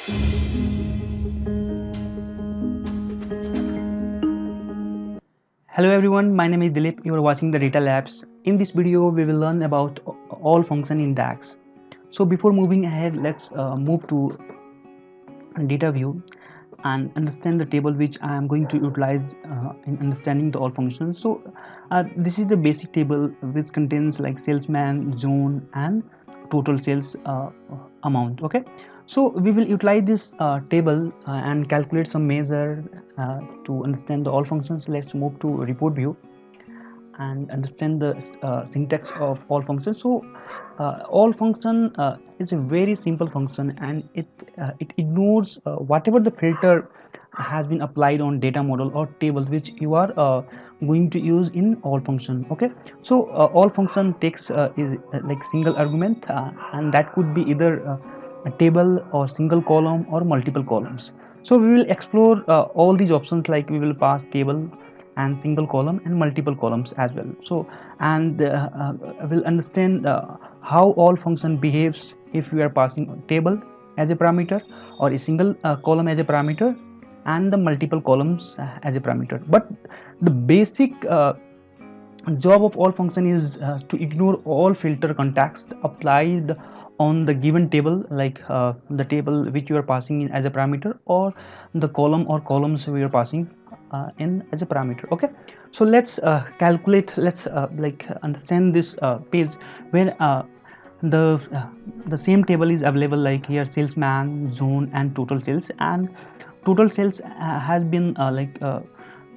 Hello everyone, my name is Dilip. You are watching the Data Labs. In this video, we will learn about all function in DAX. So before moving ahead, let's move to data view and understand the table which I am going to utilize in understanding the all functions. So this is the basic table which contains like salesman, zone, and total sales amount. Okay, so we will utilize this table and calculate some measure to understand the all functions. Let's move to report view and understand the syntax of all functions. So all function is a very simple function, and it ignores whatever the filter has been applied on data model or tables which you are going to use in all function. Okay, so all function takes is like single argument, and that could be either a table or single column or multiple columns. So we will explore all these options, like we will pass table and single column and multiple columns as well. So and we'll understand how all function behaves if we are passing a table as a parameter or a single column as a parameter and the multiple columns as a parameter. But the basic job of all function is to ignore all filter context applied on the given table, like the table which you are passing in as a parameter or the column or columns we are passing in as a parameter. Okay, so let's calculate, let's like understand this page where the same table is available, like here salesman, zone, and total sales. And total sales has been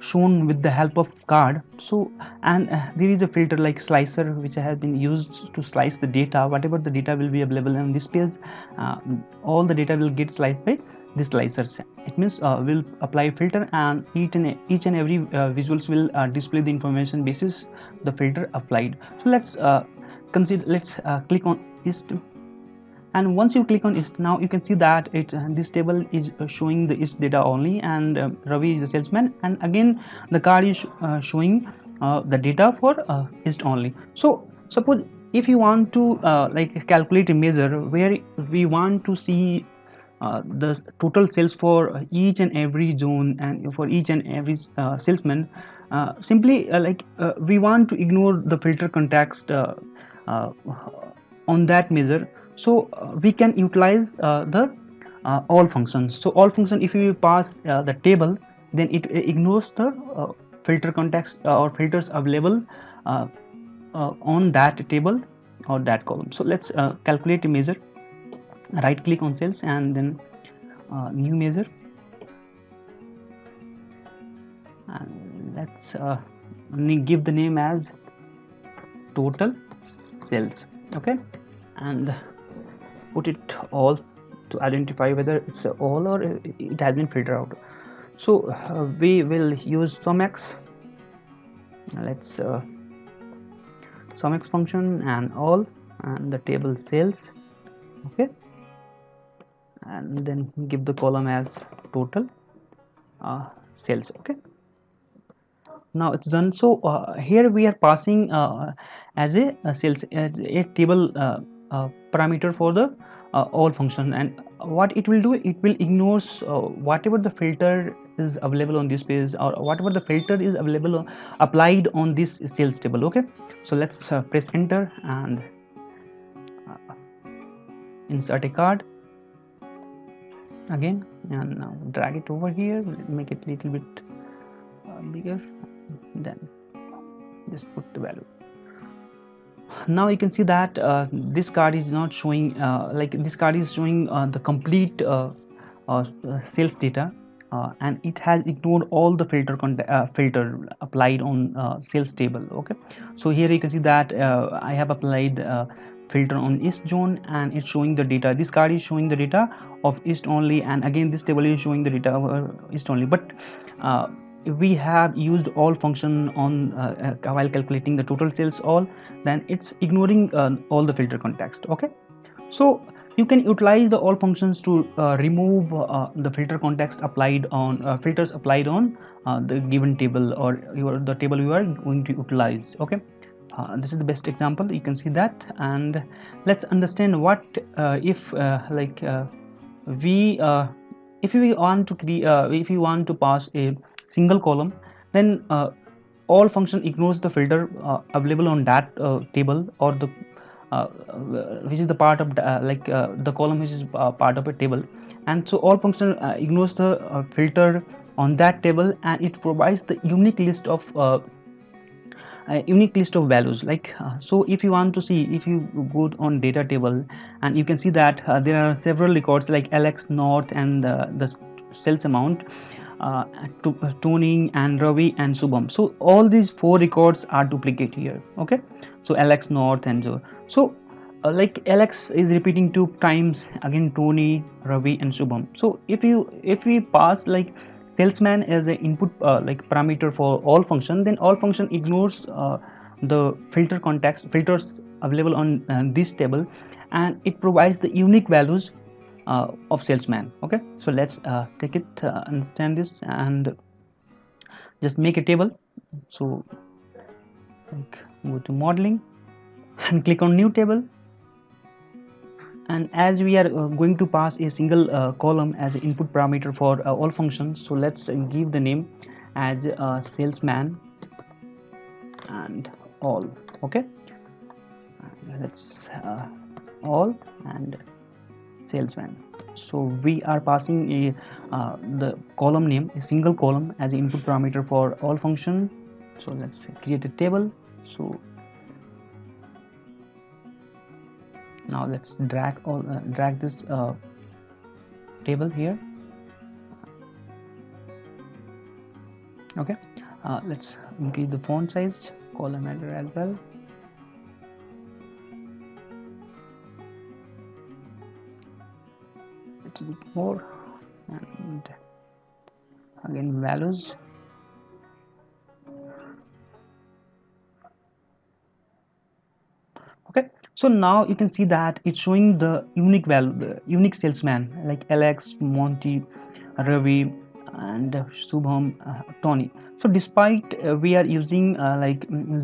shown with the help of card. So and there is a filter like slicer which has been used to slice the data. Whatever the data will be available on this page, all the data will get sliced by this slicers. It means we'll apply a filter, and each and every visuals will display the information basis the filter applied. So let's consider, let's click on is. And once you click on ist, now you can see that this table is showing the ist data only, and Ravi is the salesman, and again the card is showing the data for ist only. So suppose if you want to like calculate a measure where we want to see the total sales for each and every zone and for each and every salesman, simply we want to ignore the filter context on that measure. So we can utilize the all functions. So all function, if you pass the table, then it ignores the filter context or filters available on that table or that column. So let's calculate a measure. Right click on cells and then new measure, and let's give the name as total sales. Okay, and put it all to identify whether it's all or it has been filtered out. So we will use SumX. Let's SumX function and all, and the table sales. Okay, and then give the column as total sales. Okay, now it's done. So here we are passing as a sales a table parameter for the all function, and what it will do, it will ignores whatever the filter is available on this page or whatever the filter is available applied on this sales table. Okay, so let's press enter and insert a card again, and now drag it over here, make it a little bit bigger, then just put the value. Now you can see that this card is not showing like this card is showing the complete sales data, and it has ignored all the filter applied on sales table. Okay, so here you can see that I have applied filter on East zone, and it's showing the data. This card is showing the data of East only, and again this table is showing the data of East only. But if we have used all function on while calculating the total sales all, then it's ignoring all the filter context. Okay, so you can utilize the all functions to remove the filter context applied on filters applied on the given table or the table you are going to utilize. Okay, this is the best example, you can see that. And let's understand what if we if we want to create if you want to pass a single column, then all function ignores the filter available on that table, or the which is the part of the column which is part of a table. And so all function ignores the filter on that table, and it provides the unique list of values. So if you want to see, if you go on data table, and you can see that there are several records like Alex, North, and the sales amount, Tony and Ravi and Subham. So all these four records are duplicate here. Okay, so Alex, North, and so like Alex is repeating 2 times, again Tony, Ravi, and Subham. So if we pass like salesman as the input parameter for all function, then all function ignores the filters available on this table, and it provides the unique values of salesman. Okay, so let's take it understand this and just make a table. So like go to modeling and click on new table, and as we are going to pass a single column as an input parameter for all functions, so let's give the name as salesman and all. Okay, let's all and salesman. So we are passing a the column name, a single column, as an input parameter for all function. So let's create a table. So now let's drag this table here. Okay, let's increase the font size, column header as well. A bit more, and again values. Okay, so now you can see that it's showing the unique value, the unique salesman like Alex, Monty, Ravi, and Shubham, Tony. So despite we are using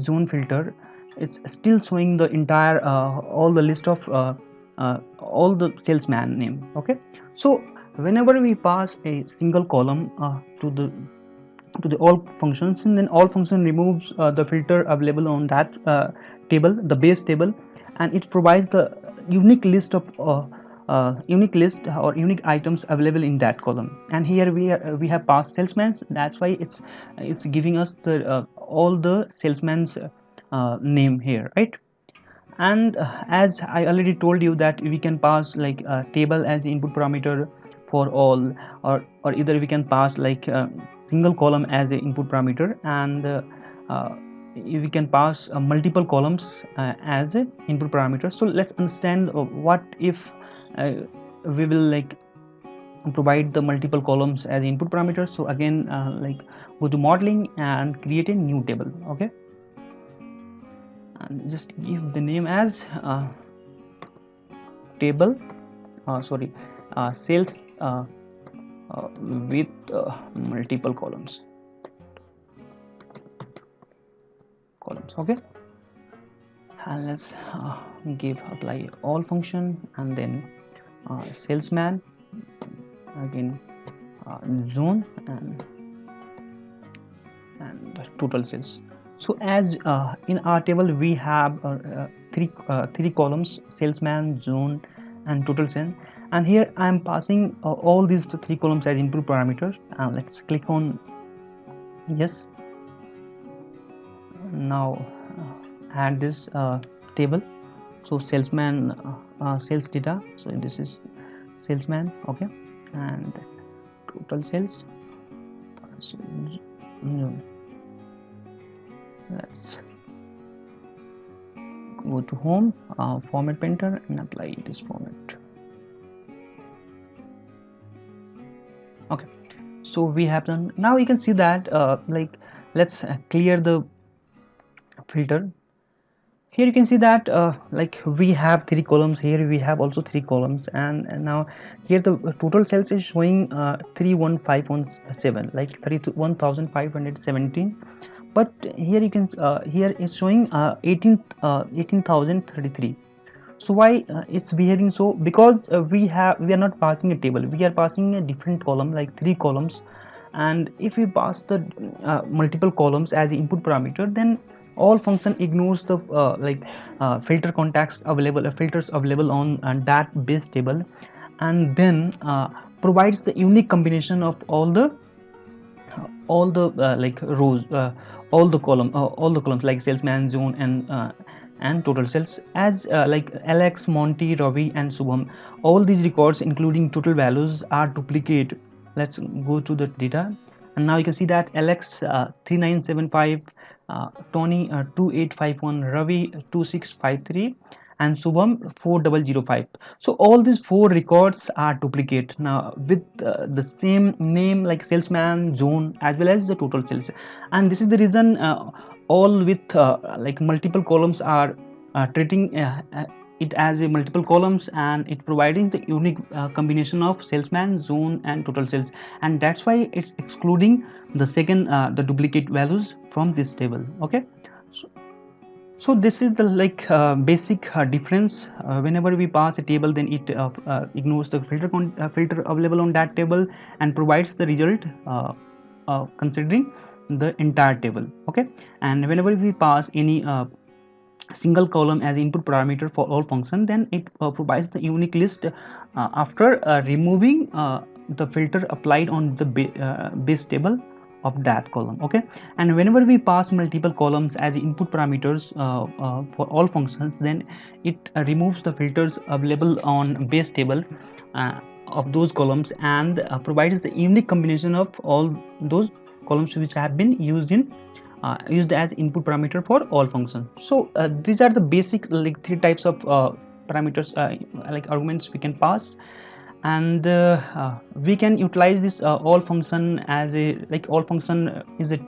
zone filter, it's still showing the entire all the list of all the salesman name. Okay, so whenever we pass a single column to the all functions, and then all function removes the filter available on that table, the base table, and it provides the unique list of unique list or unique items available in that column. And here we have passed salesman, that's why it's giving us the all the salesman's name here, right? And as I already told you that we can pass like a table as input parameter for all, or either we can pass like a single column as the input parameter, and we can pass multiple columns as a input parameter. So let's understand what if we will like provide the multiple columns as input parameters. So again like go to modeling and create a new table. Okay, and just give the name as table sales with multiple columns. Okay, and let's give apply all function, and then salesman, again zone, and total sales. So as in our table we have three columns: salesman, zone, and total sales. And here I am passing all these 3 columns as input parameters. Let's click on yes. Now add this table. So salesman sales data. So this is salesman. Okay, and total sales. Let's go to home, format painter, and apply this format. Okay, so we have done. Now you can see that like let's clear the filter. Here you can see that like we have 3 columns, here we have also 3 columns, and now here the total sales is showing 31517, like 31,517, but here you can here it's showing 18,033. So why it's behaving so? Because we are not passing a table, we are passing a different column, like 3 columns. And if we pass the multiple columns as input parameter, then all function ignores the filter contacts available, filters available on that base table, and then provides the unique combination of all the rows, all the columns like salesman, zone, and total sales, as like Alex, Monty, Ravi, and Subham. All these records, including total values, are duplicate. Let's go to the data, and now you can see that Alex 3975, Tony 2851, Ravi 2653, and Subham 4005. So all these 4 records are duplicate now with the same name, like salesman, zone, as well as the total sales. And this is the reason all with like multiple columns are treating it as a multiple columns, and it providing the unique combination of salesman, zone, and total sales, and that's why it's excluding the second the duplicate values from this table. Okay, so this is the basic difference. Whenever we pass a table, then it ignores the filter available on that table and provides the result considering the entire table. Okay, and whenever we pass any single column as input parameter for all function, then it provides the unique list after removing the filter applied on the base table of that column. Okay, and whenever we pass multiple columns as input parameters for all functions, then it removes the filters available on base table of those columns, and provides the unique combination of all those columns which have been used as input parameter for all functions. So these are the basic 3 types of parameters, like arguments we can pass, and we can utilize this all function as a all function is a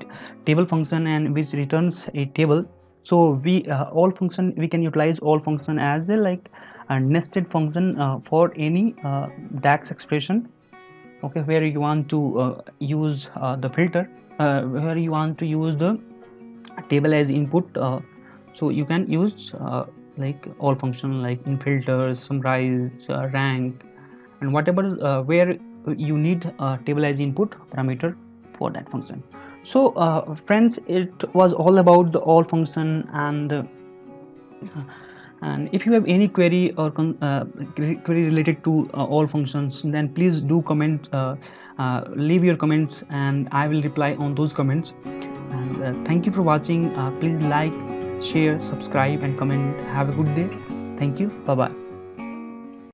table function and which returns a table. So we all function, we can utilize all function as a a nested function for any DAX expression. Okay, where you want to use the filter, where you want to use the table as input, so you can use all function like in filters, summarize, rank, and whatever where you need table as input parameter for that function. So friends, it was all about the all function, and if you have any query or query related to all functions, then please do comment, leave your comments, and I will reply on those comments. And thank you for watching. Please like, share, subscribe, and comment. Have a good day. Thank you. Bye bye.